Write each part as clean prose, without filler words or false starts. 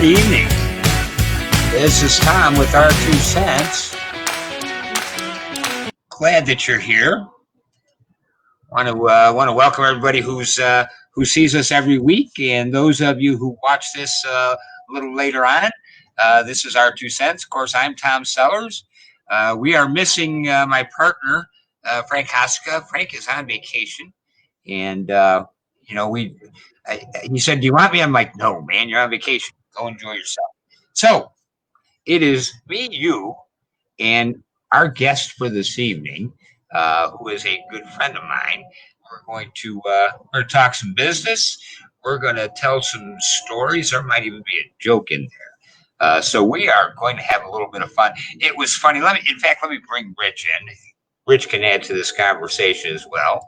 Good evening. This is Tom with our 2 cents. Glad that you're here. Want to welcome everybody who sees us every week, and those of you who watch this a little later on. This is our 2 cents. Of course, I'm Tom Sellers. We are missing my partner, Frank Haska. Frank is on vacation, and he said, "Do you want me?" I'm like, "No, man, you're on vacation. Go enjoy yourself." So it is me, you, and our guest for this evening, who is a good friend of mine. We're going to talk some business. We're going to tell some stories. There might even be a joke in there. So we are going to have a little bit of fun. It was funny. Let me bring Rich in. Rich can add to this conversation as well.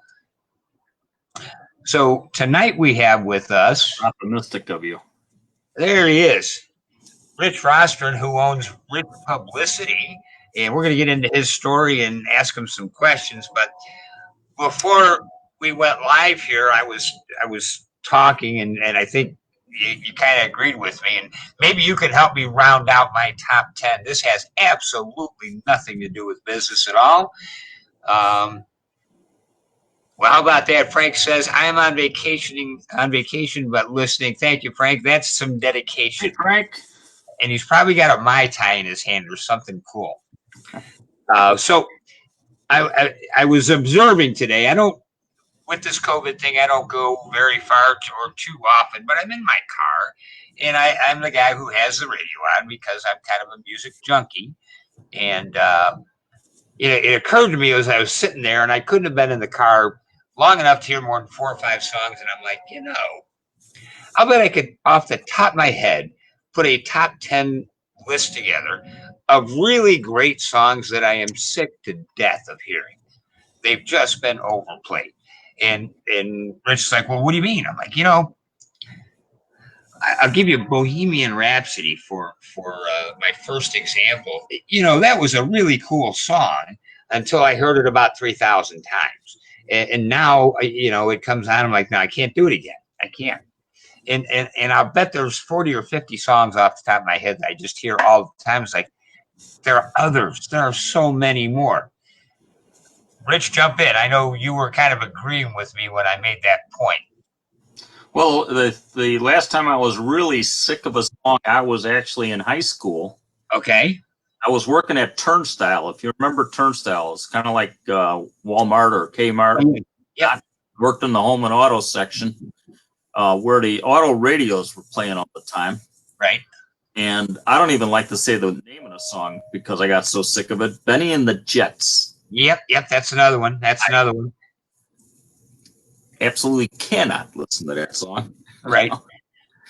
So tonight we have with us. Optimistic of you. There he is. Rich Rostron, who owns Rich Publicity. And we're going to get into his story and ask him some questions. But before we went live here, I was talking, and I think you kind of agreed with me. And maybe you can help me round out my top 10. This has absolutely nothing to do with business at all. Well, how about that? Frank says, "I am on vacation, but listening." Thank you, Frank. That's some dedication. Hey, Frank. And he's probably got a Mai Tai in his hand or something cool. So I was observing today. With this COVID thing, I don't go very far or too often, but I'm in my car, and I'm the guy who has the radio on because I'm kind of a music junkie. And it occurred to me as I was sitting there, and I couldn't have been in the car long enough to hear more than 4 or 5 songs. And I'm like, I'll bet I could, off the top of my head, put a top 10 list together of really great songs that I am sick to death of hearing. They've just been overplayed. And Rich is like, "Well, what do you mean?" I'm like, I'll give you Bohemian Rhapsody for my first example. That was a really cool song until I heard it about 3,000 times. And now, it comes on. I'm like, no, I can't do it again. I can't. And I'll bet there's 40 or 50 songs off the top of my head that I just hear all the time. It's like, there are others. There are so many more. Rich, jump in. I know you were kind of agreeing with me when I made that point. Well, the last time I was really sick of a song, I was actually in high school. Okay. I was working at Turnstile. If you remember Turnstile, it's kind of like Walmart or Kmart. Yeah. Worked in the home and auto section where the auto radios were playing all the time. Right. And I don't even like to say the name of the song because I got so sick of it. Benny and the Jets. Yep. That's another one. Absolutely cannot listen to that song. Right.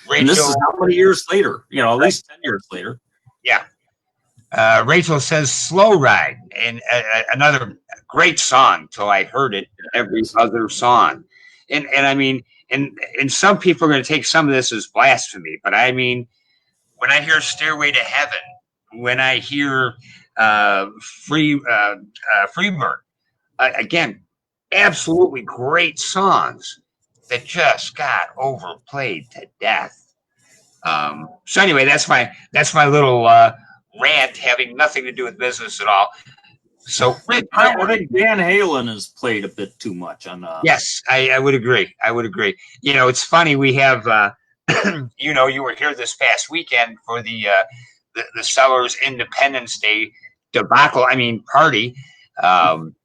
Rachel, and this is how many years later? At least 10 years later. Yeah. Rachel says "Slow Ride," and another great song till I heard it every other song. And I mean, and some people are going to take some of this as blasphemy, but I mean, when I hear "Stairway to Heaven," when I hear Freebird, again, absolutely great songs that just got overplayed to death. So anyway, that's my little rant, having nothing to do with business at all. So Rick, I think Van Halen has played a bit too much on. Yes, I would agree. It's funny. We have, you were here this past weekend for the Sellers Independence Day debacle. Party. And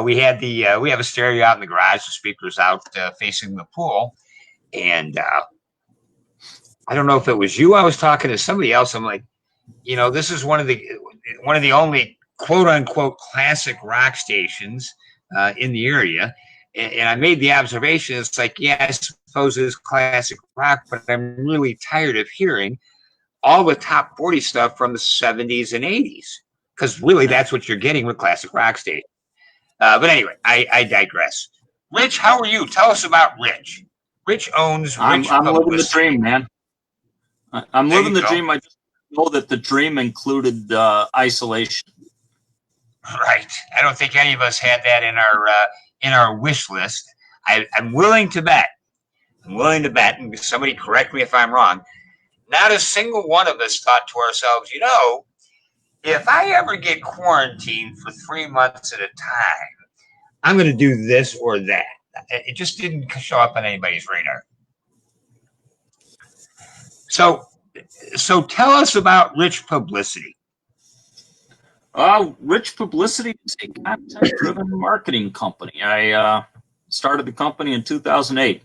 we have a stereo out in the garage, the speakers out facing the pool, and I don't know if it was you. I was talking to somebody else. I'm like, this is one of the only quote unquote classic rock stations in the area, and I made the observation. It's like, yeah, I suppose it is classic rock, but I'm really tired of hearing all the top 40 stuff from the 70s and 80s, because really that's what you're getting with classic rock stations. But anyway, I digress. Rich, how are you? Tell us about Rich. Rich owns Rich I'm living the Publicity. dream, man. I'm living the dream. I just know that the dream included isolation. Right. I don't think any of us had that in our wish list. I'm willing to bet I'm willing to bet, and somebody correct me if I'm wrong, not a single one of us thought to ourselves, if I ever get quarantined for 3 months at a time, I'm going to do this or that. It just didn't show up on anybody's radar. So tell us about Rich Publicity. Rich Publicity is a content-driven marketing company. I started the company in 2008.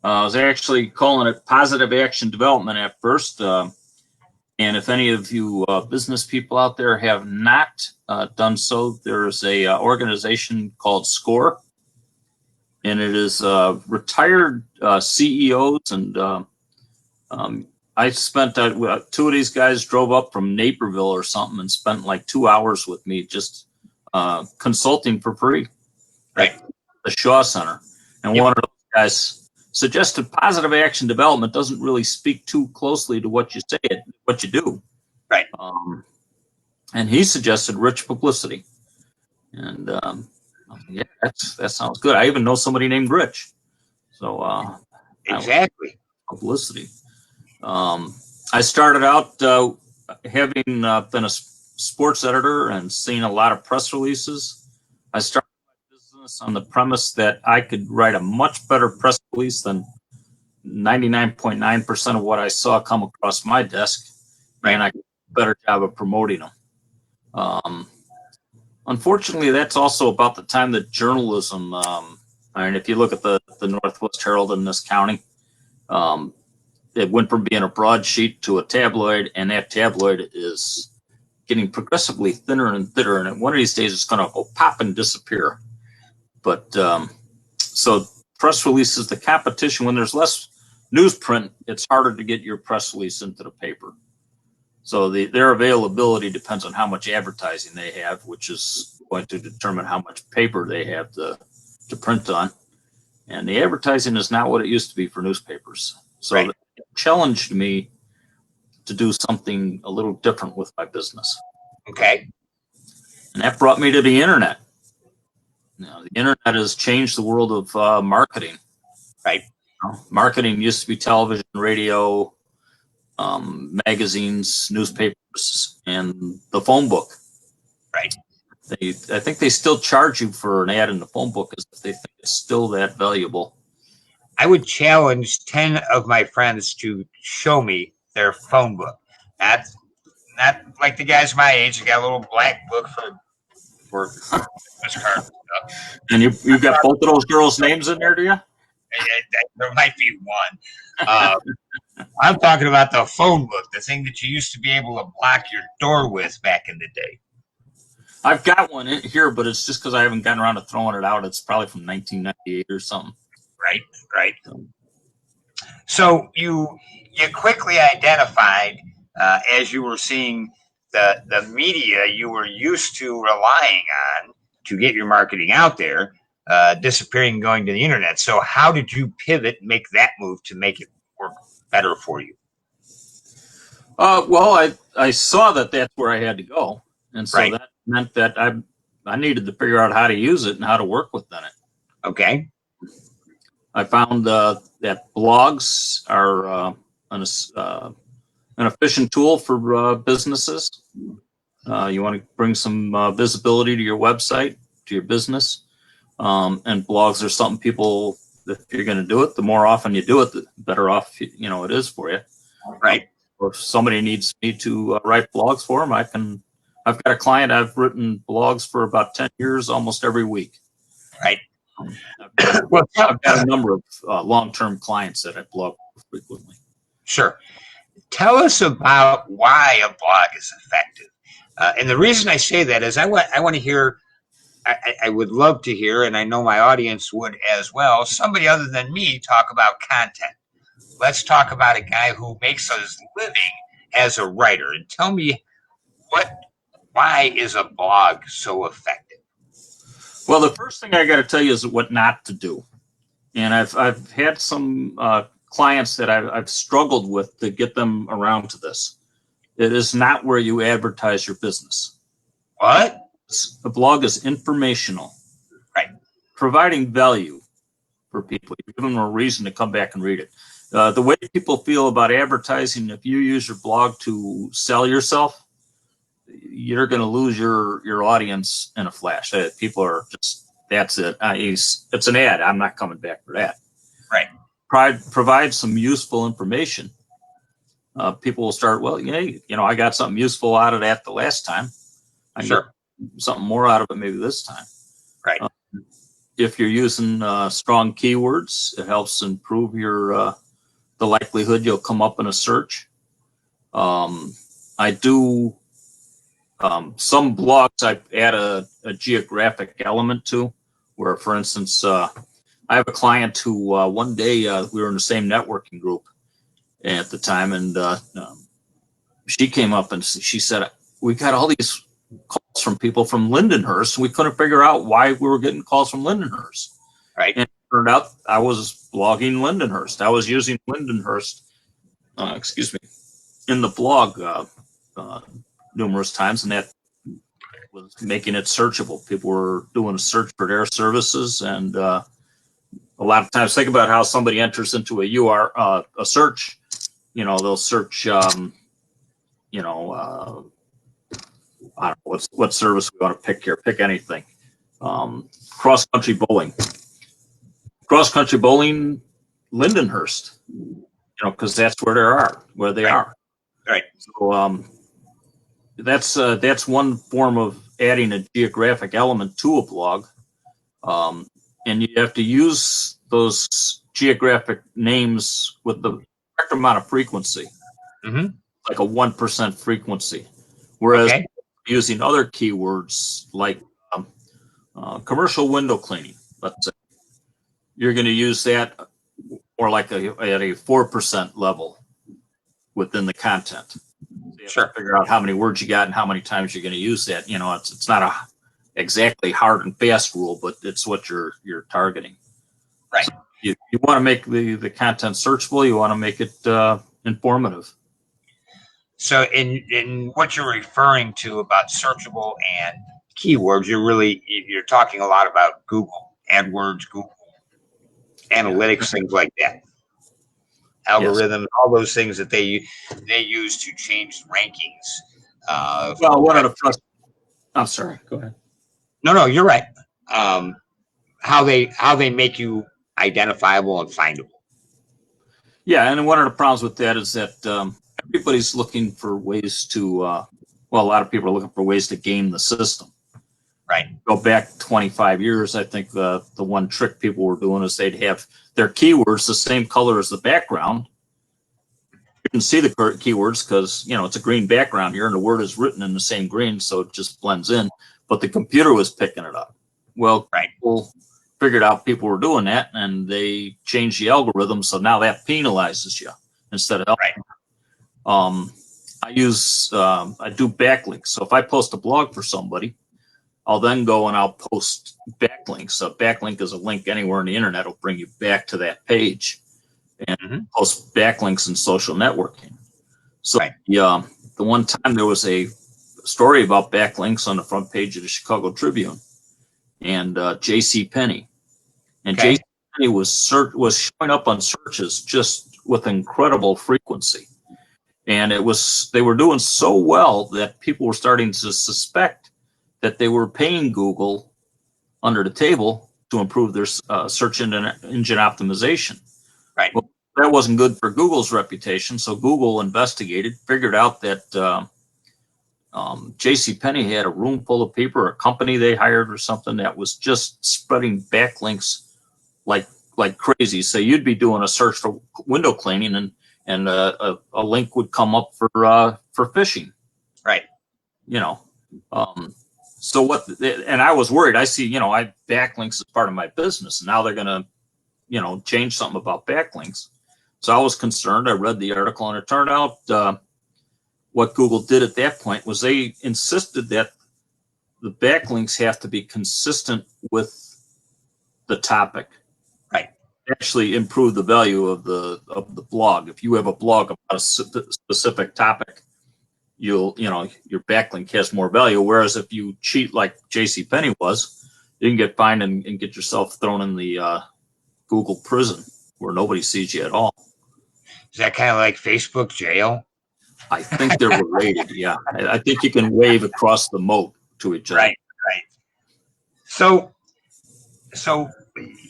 I was actually calling it Positive Action Development at first. And if any of you business people out there have not done so, there's a organization called SCORE, and it is retired CEOs. And I spent two of these guys drove up from Naperville or something and spent like 2 hours with me just consulting for free, right? At the Shaw Center. And one of those guys suggested positive action development doesn't really speak too closely to what you say, what you do. Right. And he suggested Rich Publicity. And yeah, that sounds good. I even know somebody named Rich. So exactly. Publicity. I started out having been a sports editor and seen a lot of press releases. I started on the premise that I could write a much better press release than 99.9% of what I saw come across my desk, right. And I could do a better job of promoting them. Unfortunately, that's also about the time that journalism, if you look at the Northwest Herald in this county, it went from being a broadsheet to a tabloid, and that tabloid is getting progressively thinner and thinner, and one of these days it's going to go pop and disappear. But so press releases, the competition, when there's less newsprint, it's harder to get your press release into the paper. So their availability depends on how much advertising they have, which is going to determine how much paper they have to print on. And the advertising is not what it used to be for newspapers. So right. It challenged me to do something a little different with my business. Okay. And that brought me to the internet. Now, the internet has changed the world of marketing. Right. Marketing used to be television, radio, magazines, newspapers, and the phone book. Right. I think they still charge you for an ad in the phone book as if they think it's still that valuable. I would challenge 10 of my friends to show me their phone book. Not like the guys my age who got a little black book for Christmas cards and stuff. And you've got both of those girls' names in there, do you? There might be one. I'm talking about the phone book, the thing that you used to be able to block your door with back in the day. I've got one in here, but it's just because I haven't gotten around to throwing it out. It's probably from 1998 or something. Right. So you quickly identified as you were seeing the media you were used to relying on to get your marketing out there disappearing and going to the internet. So how did you pivot and make that move to make it work better for you? Well, I saw that that's where I had to go. And so right. That meant that I needed to figure out how to use it and how to work within it. Okay. I found that blogs are an efficient tool for businesses. You want to bring some visibility to your website, to your business. And blogs are something people, if you're going to do it, the more often you do it, the better off it is for you. Right. Or if somebody needs me to write blogs for them, I've got a client, I've written blogs for about 10 years, almost every week. Right. I've got a number of long-term clients that I blog frequently. Sure. Tell us about why a blog is effective. And the reason I say that is I want to hear, I would love to hear, and I know my audience would as well, somebody other than me talk about content. Let's talk about a guy who makes his living as a writer. And tell me why is a blog so effective? Well, the first thing I got to tell you is what not to do. And I've had some clients that I've struggled with to get them around to this. It is not where you advertise your business. What? A blog is informational. Right. Providing value for people. You give them a reason to come back and read it. The way people feel about advertising, if you use your blog to sell yourself, you're going to lose your audience in a flash. People are just, that's it. It's an ad. I'm not coming back for that. Right. Provide some useful information. People will start, well, I got something useful out of that the last time. I can get something more out of it maybe this time. Right. If you're using strong keywords, it helps improve your the likelihood you'll come up in a search. I do some blogs I add a geographic element to, where, for instance, I have a client who one day we were in the same networking group at the time, and she came up and she said, we got all these calls from people from Lindenhurst, and we couldn't figure out why we were getting calls from Lindenhurst. Right. And it turned out I was blogging Lindenhurst. I was using Lindenhurst, in the blog numerous times, and that was making it searchable. People were doing a search for their services, and a lot of times, think about how somebody enters into a search. They'll search, I don't know what service we want to pick here. Pick anything. Cross-country bowling. Cross-country bowling, Lindenhurst. Because that's where they are. Right. So that's one form of adding a geographic element to a blog, and you have to use those geographic names with the correct amount of frequency, like a 1% frequency. Whereas using other keywords like commercial window cleaning, let's say, you're going to use that or like at a 4% level within the content. So you have to figure out how many words you got and how many times you're going to use that. It's not a exactly hard and fast rule, but it's what you're targeting. Right. So you want to make the content searchable. You want to make it informative. So in what you're referring to about searchable and keywords, you're talking a lot about Google AdWords, Google Analytics, things like that. Algorithms, all those things that they use to change rankings. I'm sorry. Go ahead. No, you're right. How they make you identifiable and findable. Yeah, and one of the problems with that is that everybody's looking for ways to. A lot of people are looking for ways to game the system. Right. Go back 25 years, I think the one trick people were doing is they'd have their keywords the same color as the background. You can see the keywords because, it's a green background here and the word is written in the same green, so it just blends in. But the computer was picking it up. Well, people figured out people were doing that and they changed the algorithm, so now that penalizes you instead of helping. I do backlinks. So if I post a blog for somebody, I'll then go and I'll post backlinks. So backlink is a link anywhere on the internet. It'll bring you back to that page and post backlinks in social networking. So the one time there was a story about backlinks on the front page of the Chicago Tribune and J.C. Penney. And J.C. Penney was showing up on searches just with incredible frequency. And they were doing so well that people were starting to suspect that they were paying Google under the table to improve their search engine optimization. Right. Well, that wasn't good for Google's reputation, so Google investigated, figured out that J.C. Penney had a room full of people, or a company they hired or something, that was just spreading backlinks like crazy. So you'd be doing a search for window cleaning, and a link would come up for fishing. Right. So and I was worried. I see, I backlinks as part of my business. And now they're going to, change something about backlinks. So I was concerned. I read the article, and it turned out what Google did at that point was they insisted that the backlinks have to be consistent with the topic. Right. Actually improve the value of the blog. If you have a blog about a specific topic, your backlink has more value. Whereas if you cheat like J.C. Penney was, you can get fined and get yourself thrown in the Google Prison, where nobody sees you at all. Is that kind of like Facebook jail? I think they're related. Yeah, I think you can wave across the moat to each other. Right, right. So,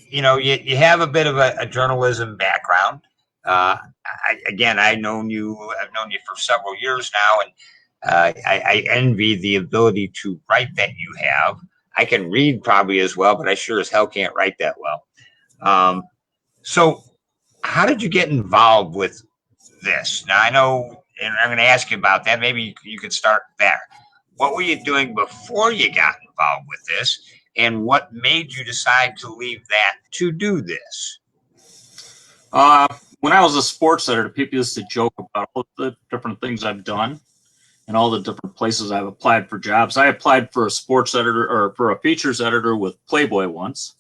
you have a bit of a journalism background. I've known you for several years now, and I envy the ability to write that you have. I can read probably as well, but I sure as hell can't write that well. So how did you get involved with this? Now I know, and I'm going to ask you about that. Maybe you could start there. What were you doing before you got involved with this, and what made you decide to leave that to do this? When I was a sports editor, people used to joke about all the different things I've done and all the different places I've applied for jobs. I applied for a sports editor or for a features editor with Playboy once.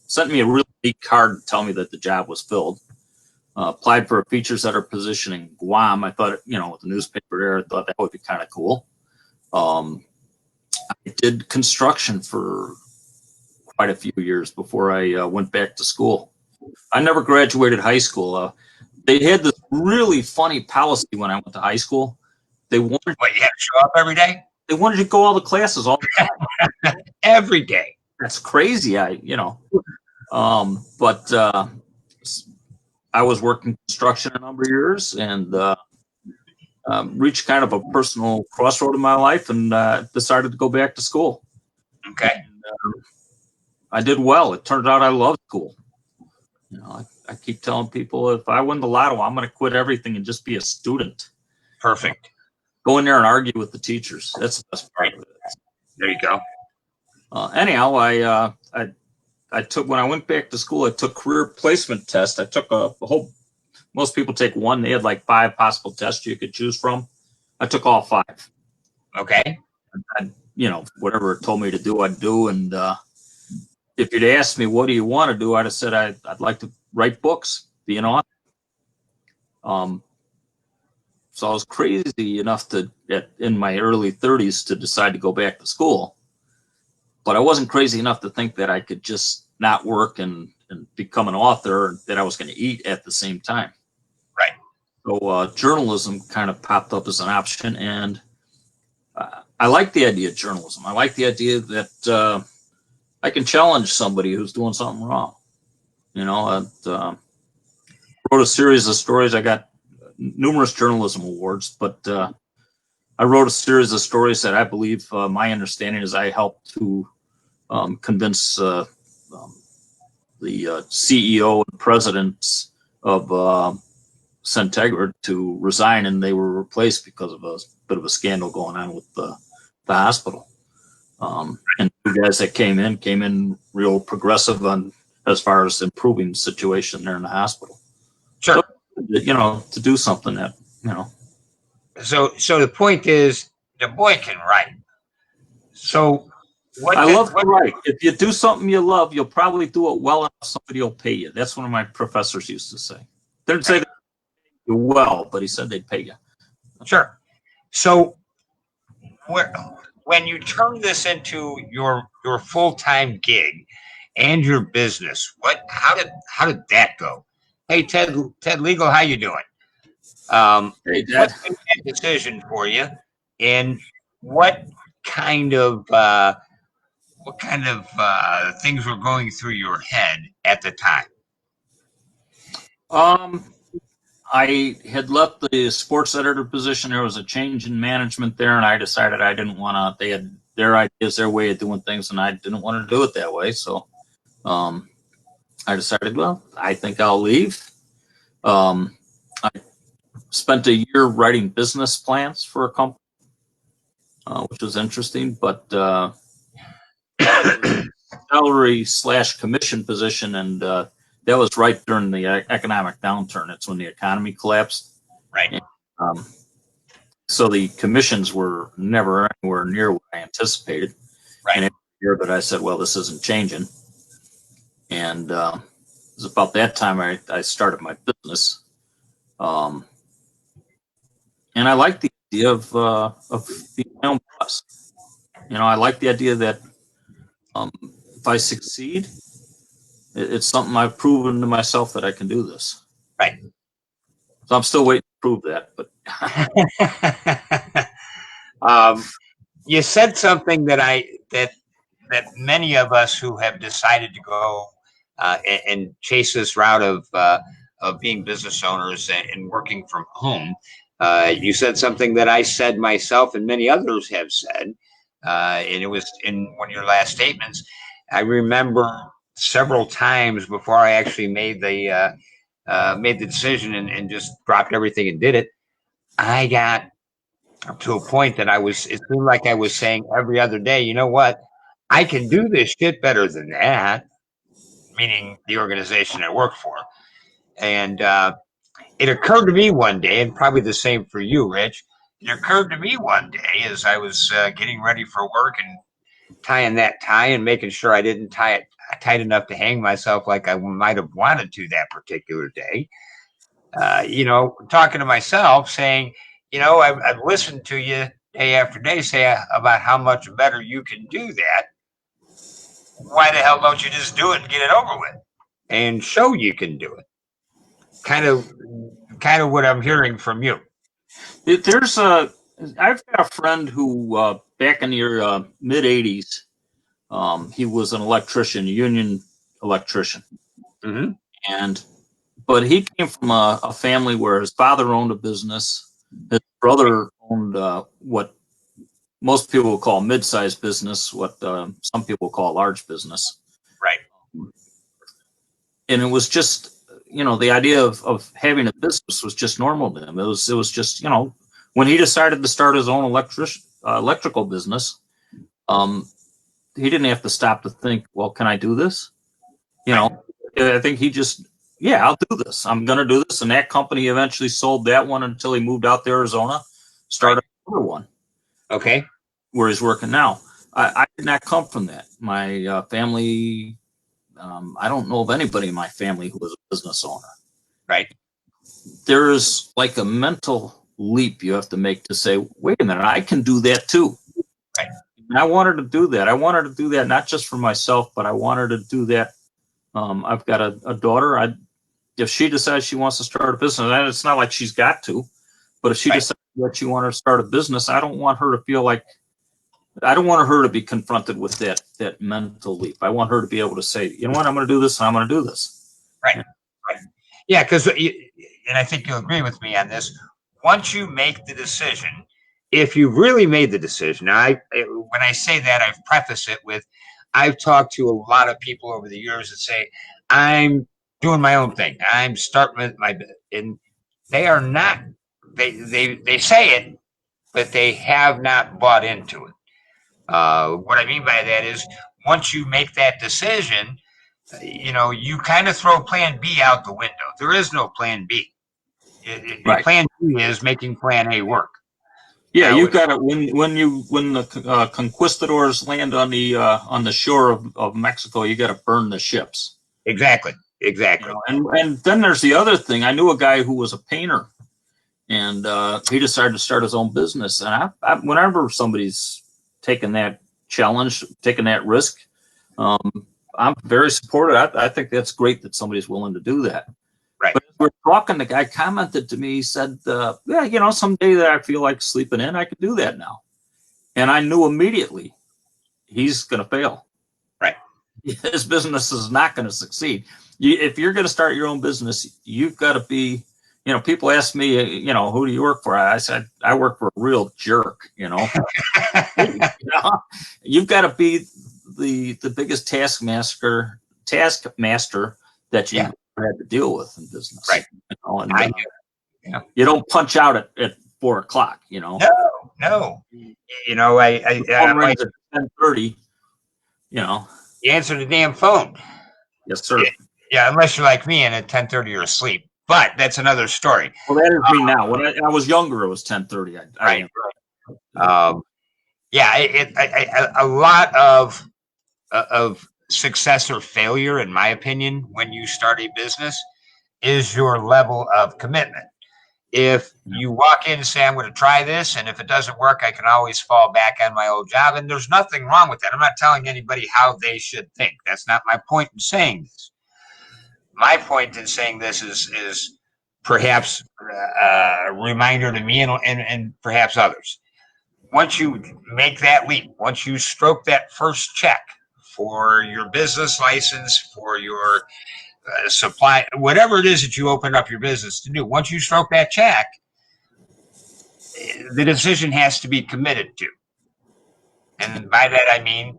Sent me a really neat card to tell me that the job was filled. Applied for a features editor position in Guam. I thought, with the newspaper there, I thought that would be kind of cool. I did construction for quite a few years before I went back to school. I never graduated high school. They had this really funny policy when I went to high school. They wanted you had to show up every day? They wanted you to go all the classes all the time. Every day. That's crazy. But I was working construction a number of years and reached kind of a personal crossroad in my life and decided to go back to school. Okay. And, I did well. It turned out I loved school. I keep telling people if I win the lotto, I'm going to quit everything and just be a student. Perfect. Go in there and argue with the teachers. That's the best part of it. There you go. Anyhow, I took, when I went back to school, I took career placement tests. I took a whole, most people take one. They had like 5 possible tests you could choose from. I took all 5. Okay. Whatever it told me to do, I'd do. And if you'd asked me, what do you want to do? I'd have said, I'd like to write books, be an author. So I was crazy enough in my early 30s to decide to go back to school. But I wasn't crazy enough to think that I could just not work and become an author, that I was going to eat at the same time. Right. So journalism kind of popped up as an option. And I like the idea of journalism. I like the idea that I can challenge somebody who's doing something wrong. I wrote a series of stories. I got numerous journalism awards, but I wrote a series of stories that I believe, my understanding is, I helped to convince the CEO and presidents of Centegra to resign, and they were replaced because of a bit of a scandal going on with the hospital. And the guys that came in real progressive on as far as improving the situation there in the hospital. Sure. So, to do something that, So the point is, the boy can write. So I love to write. If you do something you love, you'll probably do it well enough somebody will pay you. That's one of my professors used to say. They didn't say that you well, but he said they'd pay you. Sure. So when you turn this into your full-time gig and your business, how did that go? Hey, Ted Legal, how you doing? Hey, Dad. What made that decision for you, and what kind of things were going through your head at the time? I had left the sports editor position. There was a change in management there, and I decided I didn't want to. They had their ideas, their way of doing things, and I didn't want to do it that way. So I decided, well, I think I'll leave. I spent a year writing business plans for a company, which was interesting, but salary/commission position, and that was right during the economic downturn. It's when the economy collapsed. Right. And, so the commissions were never anywhere near what I anticipated. Right. And every year, but I said, well, this isn't changing. And it was about that time I started my business. And I like the idea of being my own boss. I like the idea that if I succeed, It's something I've proven to myself that I can do this. Right. So I'm still waiting to prove that, but You said something that many of us who have decided to go and chase this route of being business owners and working from home. You said something that I said myself and many others have said, and it was in one of your last statements. I remember several times before I actually made the decision and just dropped everything and did it. I got to a point that it seemed like I was saying every other day, you know what? I can do this shit better than that, meaning the organization I work for. And it occurred to me one day, and probably the same for you, Rich. It occurred to me one day as I was getting ready for work and tying that tie and making sure I didn't tie it tight enough to hang myself like I might have wanted to that particular day. Talking to myself, saying, I've listened to you day after day say about how much better you can do that. Why the hell don't you just do it and get it over with and show you can do it? Kind of what I'm hearing from you. I've got a friend who back in your mid '80s, he was an electrician, union electrician, Mm-hmm. But he came from a family where his father owned a business, his brother owned what most people would call mid-sized business, what some people call large business. Right. And it was just, the idea of having a business was just normal to him. It was just, when he decided to start his own electrical business, he didn't have to stop to think, well, can I do this? I think he just, yeah, I'll do this. I'm going to do this. And that company eventually sold that one until he moved out to Arizona, started another one. Okay. Where he's working now. I did not come from that. My family, I don't know of anybody in my family who was a business owner. Right. There's like a mental leap you have to make to say, wait a minute, I can do that too. Right. And I wanted to do that. I wanted to do that not just for myself, but I wanted to do that. I've got a daughter. If she decides she wants to start a business, and it's not like she's got to, but if she decides that she wants to start a business, I don't want her to feel like, I don't want her to be confronted with that mental leap. I want her to be able to say, you know what, I'm going to do this and I'm going to do this. Right. Right. Yeah. Because, and I think you'll agree with me on this. Once you make the decision, if you've really made the decision, when I say that, I've prefaced it with, I've talked to a lot of people over the years that say, I'm doing my own thing. I'm starting with and they are not, they say it, but they have not bought into it. What I mean by that is once you make that decision, you kind of throw plan B out the window. There is no plan B. Right. Plan B is making plan A work. Yeah, you got it. When the conquistadors land on the shore of Mexico, you got to burn the ships. Exactly. And then there's the other thing. I knew a guy who was a painter, and he decided to start his own business. And whenever somebody's taking that challenge, taking that risk, I'm very supportive. I think that's great that somebody's willing to do that. Right. But as we're talking, the guy commented to me, he said, yeah, someday that I feel like sleeping in, I can do that now. And I knew immediately he's going to fail. Right. His business is not going to succeed. If you're going to start your own business, you've got to be, people ask me, who do you work for? I said, I work for a real jerk, You've got to be the biggest taskmaster that you had to deal with in business. Right. You don't punch out at 4:00, No. I 10:30, You answer the damn phone. Yes, sir. Yeah, unless you're like me and at 10:30 you're asleep. But that's another story. Well, that is me now. When I was younger, it was 10:30. Right. A lot of success or failure, in my opinion, when you start a business, is your level of commitment. If you walk in and say, I'm going to try this, and if it doesn't work, I can always fall back on my old job. And there's nothing wrong with that. I'm not telling anybody how they should think. That's not my point in saying this. my point in saying this is perhaps a reminder to me and perhaps others. Once you make that leap, once you stroke that first check for your business license, for your supply, whatever it is that you open up your business to do, once you stroke that check, the decision has to be committed to. And by that, I mean,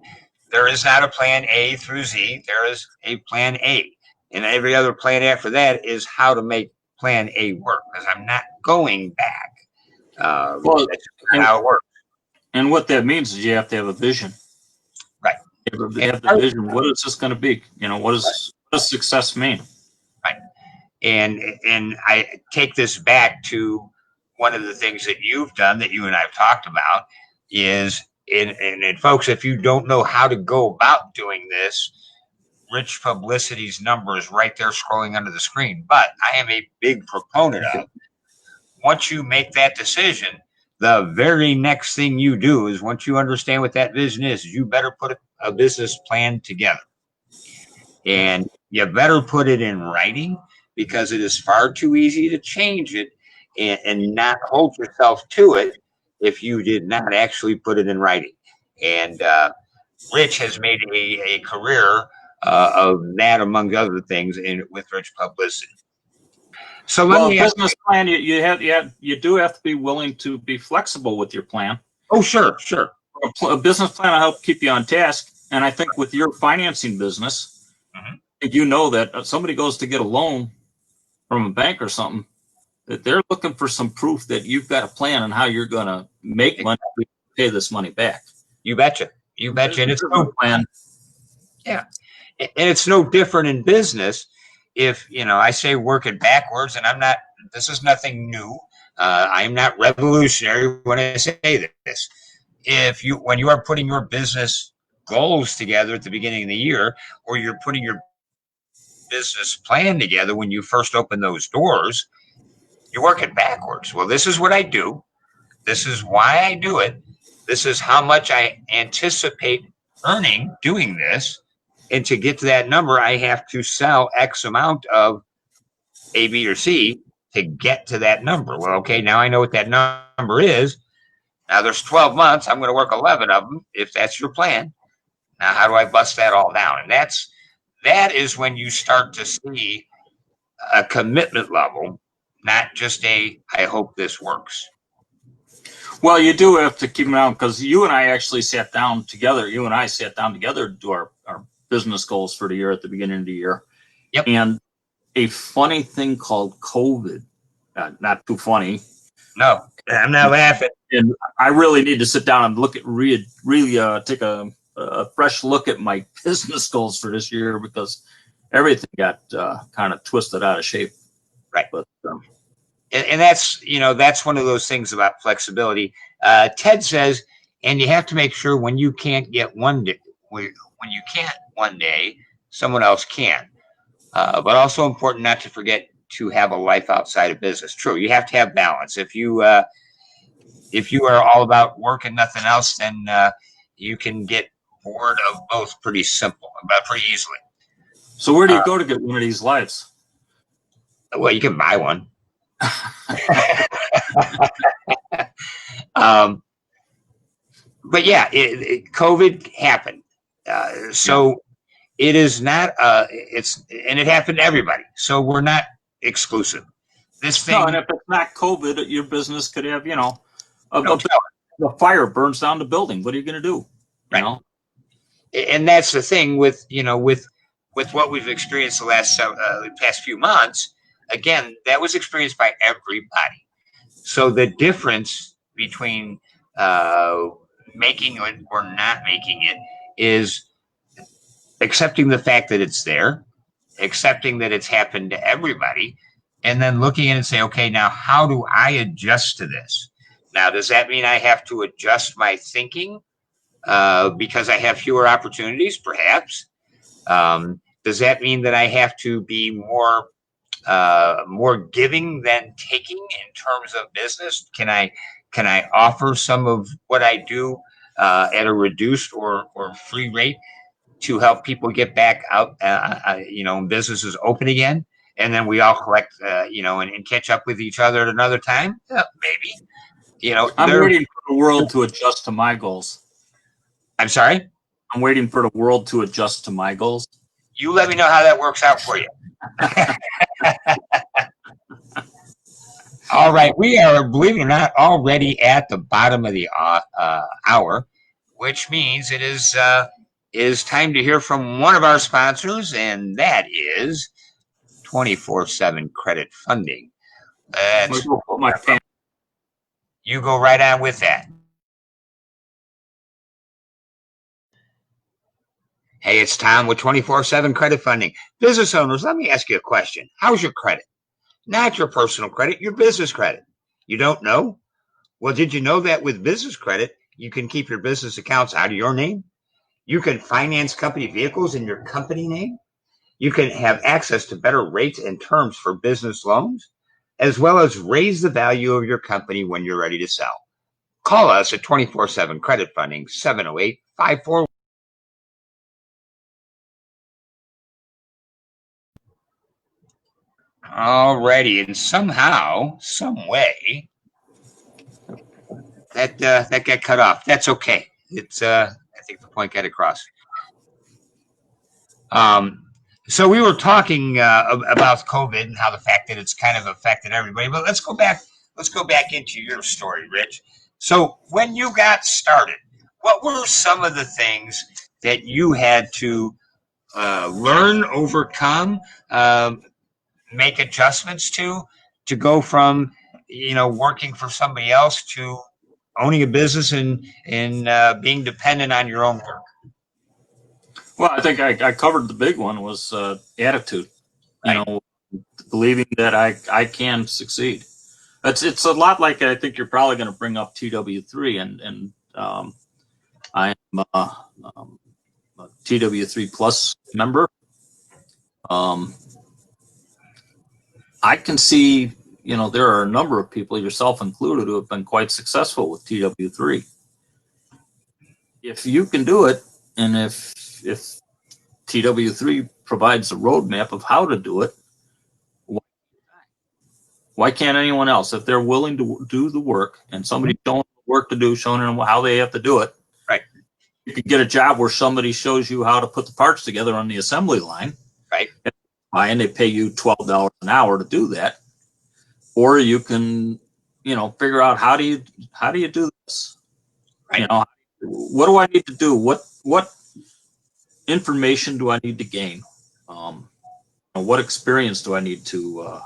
there is not a plan A through Z. There is a plan A. And every other plan after that is how to make plan A work, because I'm not going back. Well, that's not how it works. And what that means is you have to have a vision. Right. You have the vision. What is this going to be? What does success mean? Right. And I take this back to one of the things that you've done that you and I've talked about is, and folks, if you don't know how to go about doing this, Rich Publicity's number is right there scrolling under the screen. But I am a big proponent of, once you make that decision, the very next thing you do is, once you understand what that vision is, you better put a business plan together. And you better put it in writing, because it is far too easy to change it and not hold yourself to it if you did not actually put it in writing. And Rich has made a career of that, among other things, with Rich Publicity. So well, a business plan, you do have to be willing to be flexible with your plan. Oh, sure. A business plan will help keep you on task. And I think with your financing business, you know that if somebody goes to get a loan from a bank or something, that they're looking for some proof that you've got a plan on how you're going to make money to pay this money back. You betcha. And it's no plan. Yeah. And it's no different in business. If, I say work it backwards, and this is nothing new. I'm not revolutionary when I say this. When you are putting your business goals together at the beginning of the year, or you're putting your business plan together when you first open those doors, you work it backwards. Well, this is what I do. This is why I do it. This is how much I anticipate earning doing this. And to get to that number, I have to sell X amount of A, B, or C to get to that number. Well, okay, now I know what that number is. Now there's 12 months. I'm going to work 11 of them, if that's your plan. Now, how do I bust that all down? And that is when you start to see a commitment level, not just I hope this works. Well, you do have to keep them out, because you and I actually sat down together. You and I sat down together to do our business goals for the year at the beginning of the year. Yep. And a funny thing called COVID, not too funny. No, I'm not laughing. And I really need to sit down and really take a fresh look at my business goals for this year, because everything got kind of twisted out of shape. Right. But and that's one of those things about flexibility. Ted says, and you have to make sure when you can't get one day, when you can't one day, someone else can. But also important not to forget to have a life outside of business. True, you have to have balance. If you are all about work and nothing else, then you can get bored of both pretty easily. So where do you go to get one of these lives? Well, you can buy one. But yeah, COVID happened. So it is not, and it happened to everybody. So we're not exclusive. This thing. No, and if it's not COVID, your business could have, the fire burns down the building. What are you going to do? Right. And that's the thing with what we've experienced the past few months. Again, that was experienced by everybody. So the difference between making it or not making it is accepting the fact that it's there, accepting that it's happened to everybody, and then looking at it and say, okay, now how do I adjust to this? Now, does that mean I have to adjust my thinking because I have fewer opportunities? Perhaps. Does that mean that I have to be more giving than taking in terms of business? Can I offer some of what I do at a reduced or free rate? to help people get back out, businesses open again. And then we all collect, and catch up with each other at another time. Maybe, I'm waiting for the world to adjust to my goals. I'm sorry? I'm waiting for the world to adjust to my goals. You let me know how that works out for you. All right. We are, believe it or not, already at the bottom of the hour, which means it is time to hear from one of our sponsors, and that is 24/7 Credit Funding. You go right on with that. Hey, it's Tom with 24/7 Credit Funding. Business owners, let me ask you a question. How's your credit? Not your personal credit, your business credit. You don't know? Well, did you know that with business credit, you can keep your business accounts out of your name? You can finance company vehicles in your company name. You can have access to better rates and terms for business loans, as well as raise the value of your company when you're ready to sell. Call us at 24/7 Credit Funding, 708-541. Alrighty, and somehow, some way, that got cut off. That's okay. It's I think the point got across. So we were talking about COVID and how the fact that it's kind of affected everybody. But let's go back. Let's go back into your story, Rich. So when you got started, what were some of the things that you had to learn, overcome, make adjustments to go from working for somebody else to owning a business and being dependent on your own work? Well, I think I covered the big one was attitude. Right. Believing that I can succeed. It's a lot like I think you're probably going to bring up TW3 and I am a TW3 Plus member. I can see, there are a number of people, yourself included, who have been quite successful with TW3. If you can do it, and if TW3 provides a roadmap of how to do it, why can't anyone else? If they're willing to do the work and somebody showing the work to do, showing them how they have to do it, right? You can get a job where somebody shows you how to put the parts together on the assembly line, right? And they pay you $12 an hour to do that. Or you can, figure out how do you do this? Right. What do I need to do? What information do I need to gain? What experience do I need to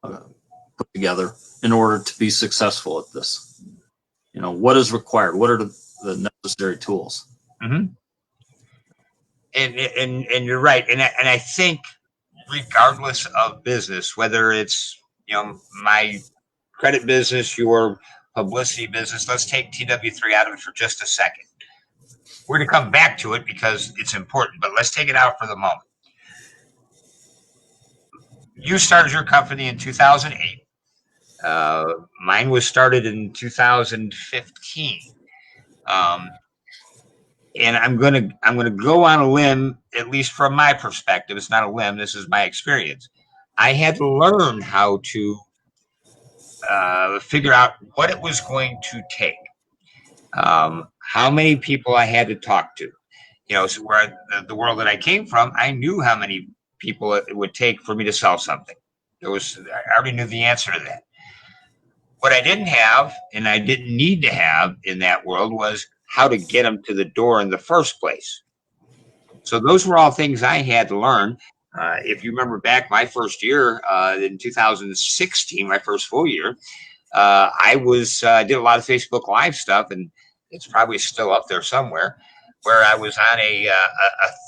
put together in order to be successful at this? What is required? What are the necessary tools? Mm-hmm. And you're right. And I think regardless of business, whether it's my credit business, your publicity business, let's take TW3 out of it for just a second. We're going to come back to it because it's important, but let's take it out for the moment. You started your company in 2008. Mine was started in 2015. And I'm gonna go on a limb, at least from my perspective. It's not a limb. This is my experience. I had to learn how to figure out what it was going to take, how many people I had to talk to. So where the world that I came from, I knew how many people it would take for me to sell something. I already knew the answer to that. What I didn't have, and I didn't need to have in that world, was how to get them to the door in the first place. So those were all things I had to learn. If you remember back my first year in 2016, my first full year, I did a lot of Facebook Live stuff, and it's probably still up there somewhere, where I was on a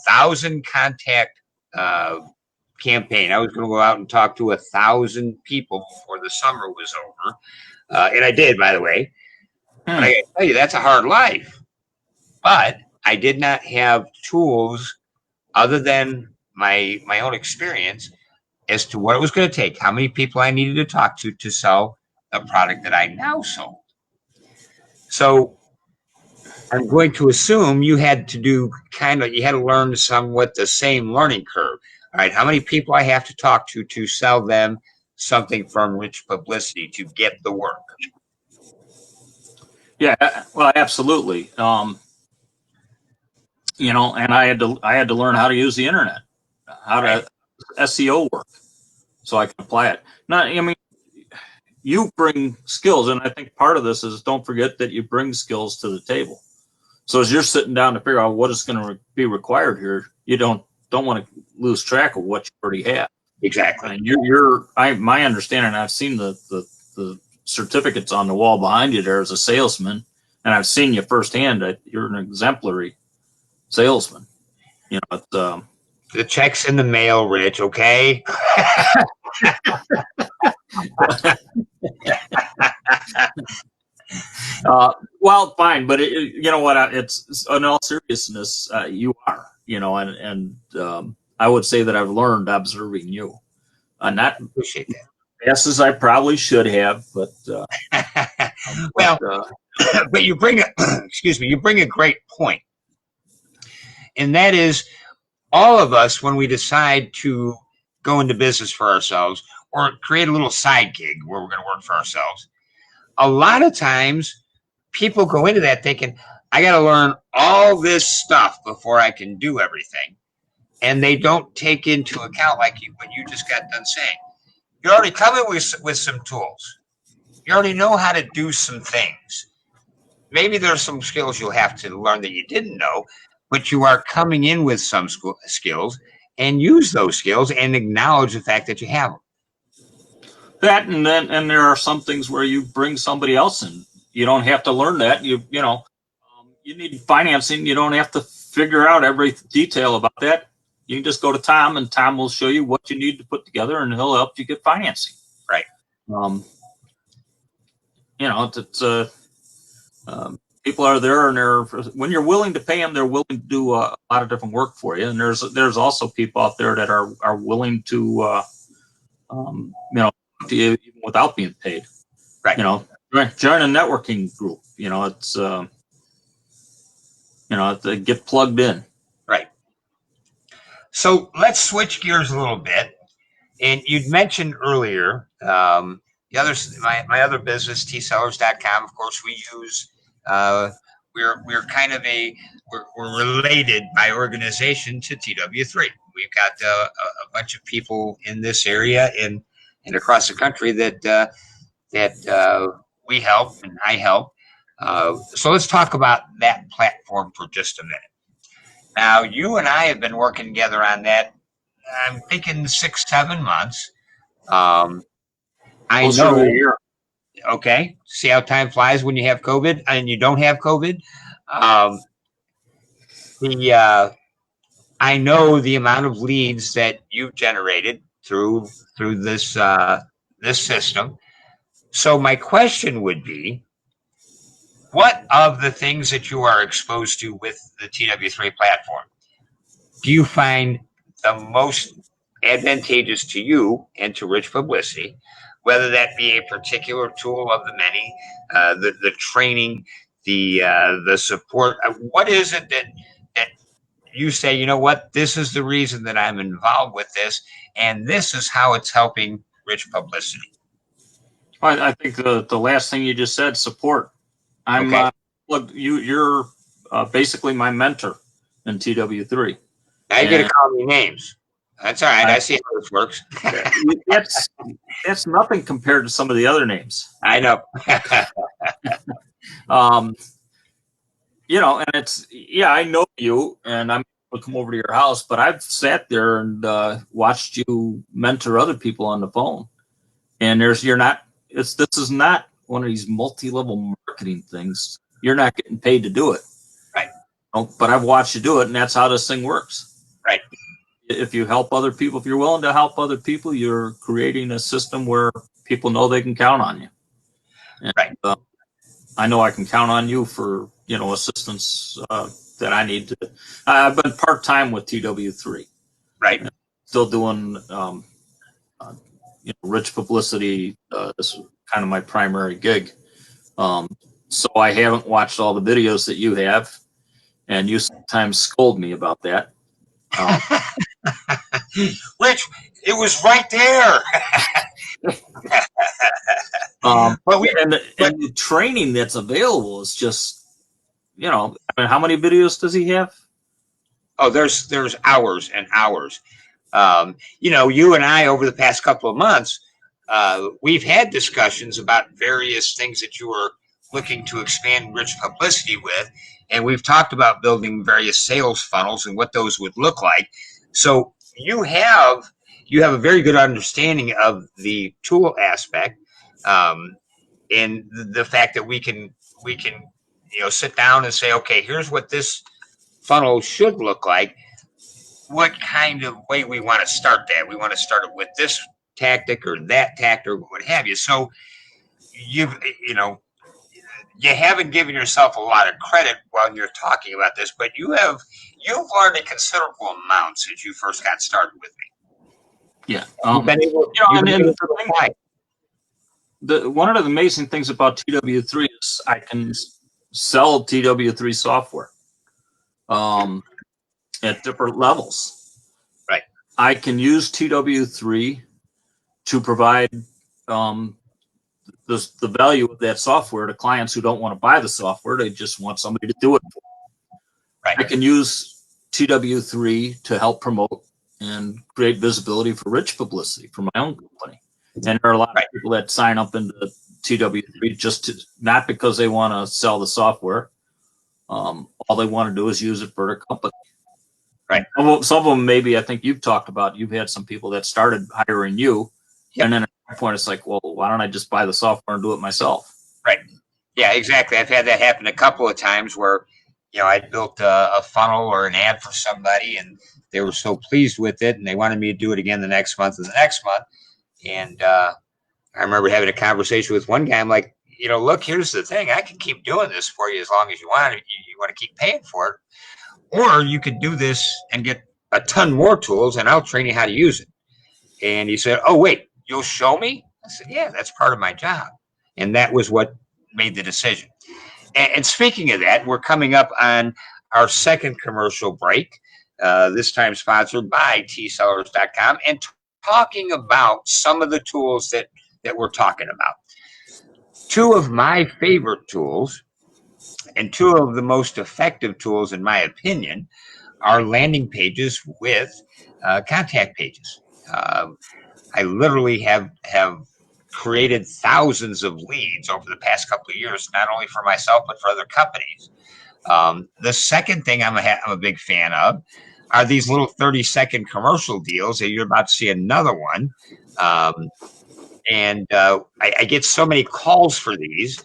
1,000 contact campaign. I was going to go out and talk to 1,000 people before the summer was over. And I did, by the way. But I gotta tell you, that's a hard life. But I did not have tools other than my own experience as to what it was going to take, how many people I needed to talk to sell a product that I now sold. So I'm going to assume you had to you had to learn somewhat the same learning curve. All right, how many people I have to talk to sell them something from Rich Publicity to get the work? Yeah, well, absolutely. And I had to learn how to use the internet, how to SEO work, so I can apply it. Not, I mean, you bring skills, and I think part of this is don't forget that you bring skills to the table. So as you're sitting down to figure out what is going to be required here, you don't want to lose track of what you already have. Exactly. And my understanding, I've seen the certificates on the wall behind you there as a salesman, and I've seen you firsthand that you're an exemplary salesman. The check's in the mail, Rich. Okay. Well, fine, but you know what? It's in all seriousness, you are, and I would say that I've learned observing you. Not appreciate that. Yes, as I probably should have, but well, but you bring you bring a great point, and that is all of us when we decide to go into business for ourselves or create a little side gig where we're going to work for ourselves. A lot of times, people go into that thinking, "I got to learn all this stuff before I can do everything," and they don't take into account what you just got done saying. You're already coming with some tools. You already know how to do some things. Maybe there's some skills you'll have to learn that you didn't know, but you are coming in with some skills and use those skills and acknowledge the fact that you have them. That and there are some things where you bring somebody else in. You don't have to learn that. You need financing. You don't have to figure out every detail about that. You can just go to Tom, and Tom will show you what you need to put together, and he'll help you get financing. Right. People are there, and when you're willing to pay them, they're willing to do a lot of different work for you. And there's also people out there that are willing to, even without being paid. Right. Join a networking group. It's to get plugged in. Right. So let's switch gears a little bit. And you'd mentioned earlier my other business, tsellers.com. Of course, we use we're kind of we're related by organization to TW3. We've got a bunch of people in this area and across the country that we help and I help. So let's talk about that platform for just a minute. Now, you and I have been working together on that. I'm thinking 6-7 months. I know. Okay. See how time flies when you have COVID and you don't have COVID. I know the amount of leads that you've generated through this system. So my question would be, what of the things that you are exposed to with the TW3 platform do you find the most advantageous to you and to Rich Publicity, whether that be a particular tool of the many, the training, the support? What is it that you say, you know what, this is the reason that I'm involved with this, and this is how it's helping Rich Publicity? I think the last thing you just said, support. You're basically my mentor in TW3. Now you're going to call me names. That's all right. I see how this works. That's nothing compared to some of the other names. I know. And I know you, and I'm going to come over to your house, but I've sat there and watched you mentor other people on the phone. And this is not one of these multi-level marketing things. You're not getting paid to do it. Right. But I've watched you do it, and that's how this thing works. Right. If you help other people, if you're willing to help other people, you're creating a system where people know they can count on you. And, right. I know I can count on you for, assistance that I need to. I've been part-time with TW3. Right. Still doing, Rich Publicity. This is kind of my primary gig. So I haven't watched all the videos that you have, and you sometimes scold me about that. Rich, it was right there. But we, and but the training that's available is just, I mean, how many videos does he have? oh, there's hours and hours. You and I over the past couple of months, we've had discussions about various things that you were looking to expand Rich Publicity with, and we've talked about building various sales funnels and what those would look like. So you have a very good understanding of the tool aspect, and the fact that we can sit down and say, okay, here's what this funnel should look like. What kind of way we want to start that? We want to start it with this tactic or that tactic or what have you. So you've you know you haven't given yourself a lot of credit while you're talking about this, but you've learned a considerable amount since you first got started with me. Yeah. You've been able, and to the apply. one of the amazing things about TW3 is I can sell TW3 software at different levels. Right. I can use TW3 to provide the value of that software to clients who don't want to buy the software. They just want somebody to do it for them. Right. I can use TW3 to help promote and create visibility for Rich Publicity for my own company. And there are a lot of people that sign up into TW3 not because they want to sell the software. All they want to do is use it for their company. Right. Some of them, maybe, I think you've talked about, you've had some people that started hiring you. Yep. And then at that point, it's like, well, why don't I just buy the software and do it myself? Right. Yeah, exactly. I've had that happen a couple of times where, I built a funnel or an ad for somebody and they were so pleased with it and they wanted me to do it again the next month and the next month. And I remember having a conversation with one guy. I'm like, look, here's the thing. I can keep doing this for you as long as you want. You want to keep paying for it. Or you could do this and get a ton more tools and I'll train you how to use it. And he said, oh, wait, you'll show me? I said, yeah, that's part of my job. And that was what made the decision. And speaking of that, we're coming up on our second commercial break, this time sponsored by tsellers.com, and talking about some of the tools that we're talking about. Two of my favorite tools and two of the most effective tools, in my opinion, are landing pages with contact pages. I literally have created thousands of leads over the past couple of years, not only for myself, but for other companies. The second thing I'm a big fan of are these little 30-second commercial deals that you're about to see another one. I get so many calls for these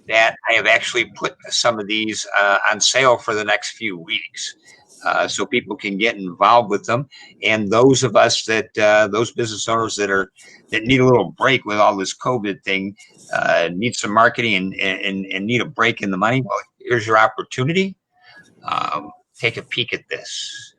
that I have actually put some of these on sale for the next few weeks. So people can get involved with them, and those of us those business owners that need a little break with all this COVID thing, need some marketing and need a break in the money. Well, here's your opportunity. Take a peek at this.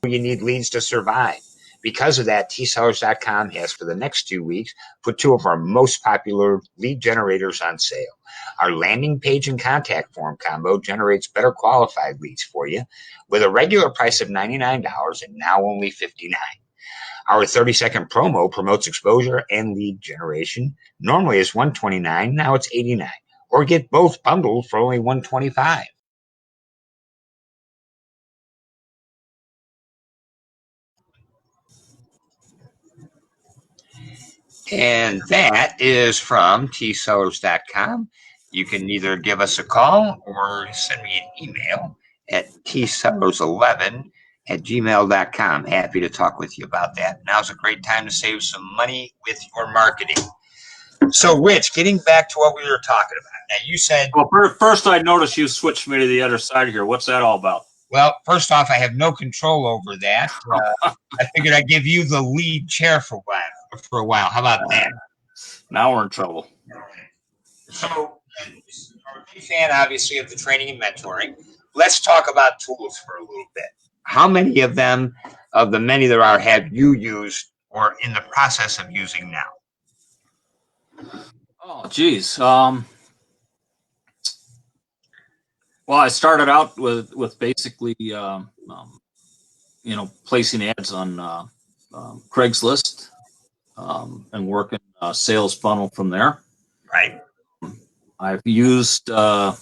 You need leads to survive. Because of that, tsellers.com has, for the next 2 weeks, put two of our most popular lead generators on sale. Our landing page and contact form combo generates better qualified leads for you with a regular price of $99 and now only $59. Our 30-second promo promotes exposure and lead generation. Normally it's $129, now it's $89. Or get both bundled for only $125. And that is from tsellers.com. You can either give us a call or send me an email at tsellers11@gmail.com. Happy to talk with you about that. Now's a great time to save some money with your marketing. So, Rich, getting back to what we were talking about. Now, you said... Well, first I noticed you switched me to the other side here. What's that all about? Well, first off, I have no control over that. I figured I'd give you the lead chair for a while. How about that? Now we're in trouble. So, I'm a big fan, obviously, of the training and mentoring. Let's talk about tools for a little bit. How many of them of the many there are have you used or in the process of using now? Oh, geez. Well, I started out with basically, placing ads on Craigslist and working a sales funnel from there. Right. I've used where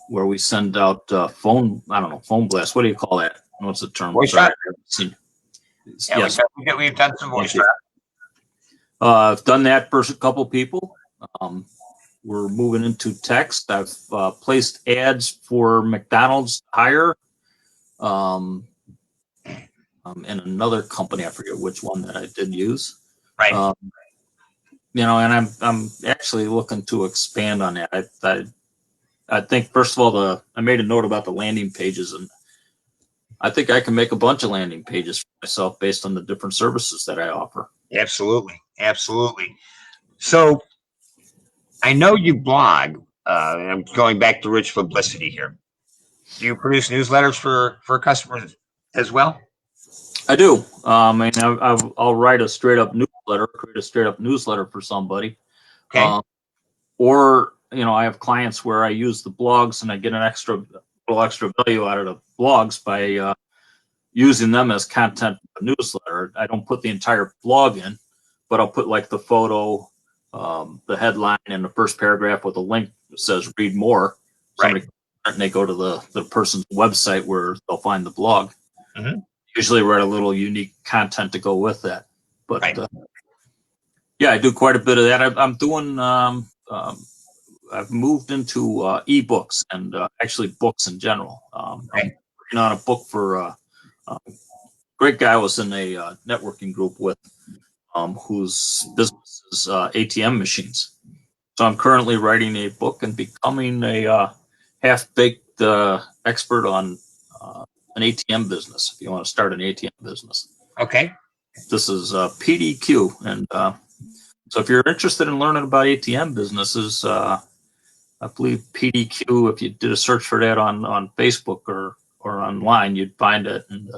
we send out phone blast. What do you call that? What's the term? Voice Sorry, drop? Yeah, yes. we've done some voice Thank you. drop. I've done that for a couple people. We're moving into text. I've placed ads for McDonald's hire, and another company. I forget which one that I did use. Right. And I'm actually looking to expand on that. I think first of all, I made a note about the landing pages, and I think I can make a bunch of landing pages for myself based on the different services that I offer. Absolutely. Absolutely. So I know you blog. I'm going back to Rich Publicity here. Do you produce newsletters for customers as well? I do. I'll write a straight up newsletter, create a straight up newsletter for somebody. Okay. Or, I have clients where I use the blogs and I get a little extra value out of the blogs by using them as content for the newsletter. I don't put the entire blog in, but I'll put like the photo, the headline, and the first paragraph with a link that says read more. Somebody, and they go to the person's website where they'll find the blog. Mm-hmm. Usually write a little unique content to go with that. But right. Yeah, I do quite a bit of that. I'm doing, I've moved into ebooks and actually books in general. I'm working on a book for a great guy I was in a networking group with whose business is ATM machines. So I'm currently writing a book and becoming a half-baked expert on an ATM business, if you want to start an ATM business. Okay. This is PDQ. And so if you're interested in learning about ATM businesses, I believe PDQ, if you did a search for that on Facebook or online, you'd find it. And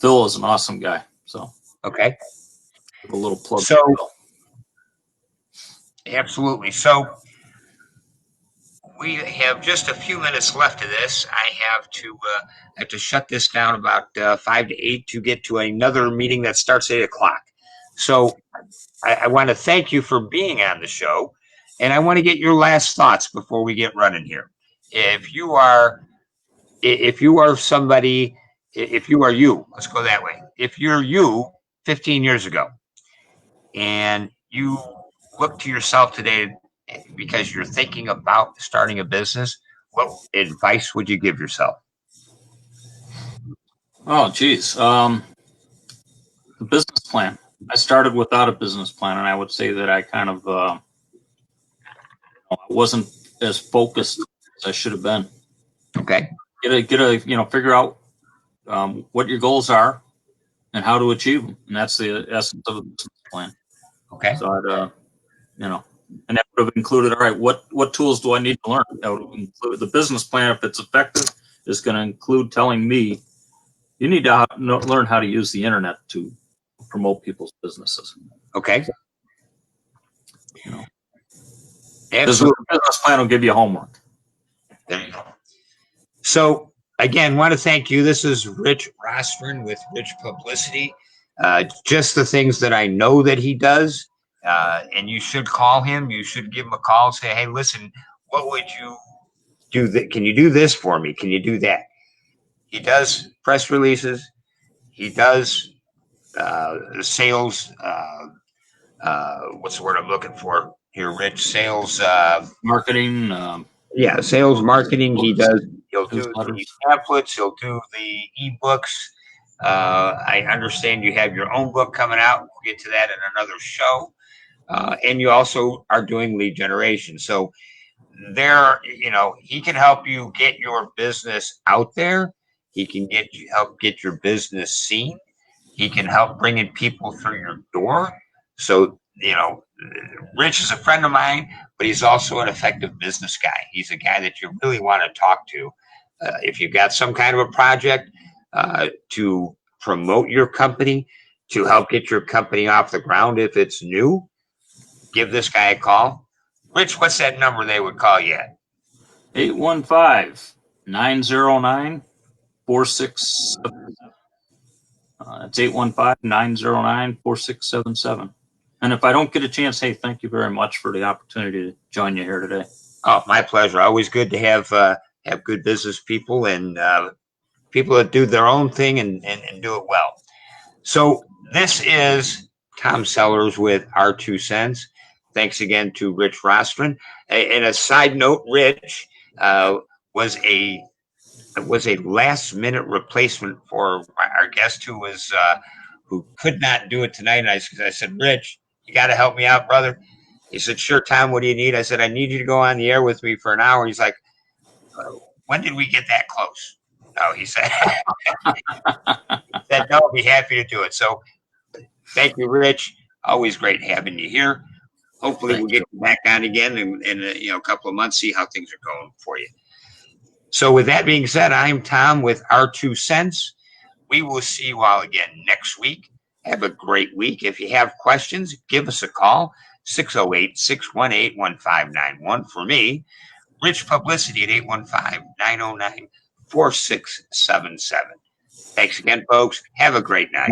Phil is an awesome guy. So okay. Give a little plug. So absolutely. So we have just a few minutes left of this. I have to shut this down about 5 to 8 to get to another meeting that starts at 8 o'clock. So I want to thank you for being on the show, and I want to get your last thoughts before we get running here. If you are somebody, if you are you, let's go that way. If you're you 15 years ago, and you look to yourself today because you're thinking about starting a business, what advice would you give yourself? Oh, geez. The business plan. I started without a business plan, and I would say that I kind of I wasn't as focused as I should have been. Okay. Figure out what your goals are and how to achieve them, and that's the essence of a business plan. Okay. So I'd, and that would have included, all right, what tools do I need to learn? That would include the business plan. If it's effective, is going to include telling me you need to learn how to use the internet to promote people's businesses. Okay. Absolutely. The business plan will give you homework. There you go. So again, want to thank you. This is Rich Rostron with Rich Publicity. Just the things that I know that he does. And you should call him. You should give him a call. Say, hey, listen, what would you do? Can you do this for me? Can you do that? He does press releases. He does sales. What's the word I'm looking for here, Rich? Sales. Marketing. Sales marketing. He'll do the pamphlets. He'll do the ebooks. I understand you have your own book coming out. We'll get to that in another show. And you also are doing lead generation. So he can help you get your business out there. He can help get your business seen. He can help bringing people through your door. So, Rich is a friend of mine, but he's also an effective business guy. He's a guy that you really want to talk to. If you've got some kind of a project, to promote your company, to help get your company off the ground if it's new, give this guy a call. Rich, what's that number they would call you at? 815-909-4677. It's 815-909-4677. And if I don't get a chance, hey, thank you very much for the opportunity to join you here today. Oh, my pleasure. Always good to have good business people and people that do their own thing and do it well. So this is Tom Sellers with Our Two Cents. Thanks again to Rich Rostron. And a side note, Rich was a last minute replacement for our guest who could not do it tonight. And I said, Rich, you got to help me out, brother. He said, sure, Tom, what do you need? I said, I need you to go on the air with me for an hour. He's like, when did we get that close? No, he said, no, I'll be happy to do it. So thank you, Rich. Always great having you here. Hopefully we'll get you back on again in a couple of months, see how things are going for you. So with that being said, I'm Tom with Our Two Cents. We will see you all again next week. Have a great week. If you have questions, give us a call, 608-618-1591 for me. Rich Publicity at 815-909-4677. Thanks again, folks. Have a great night.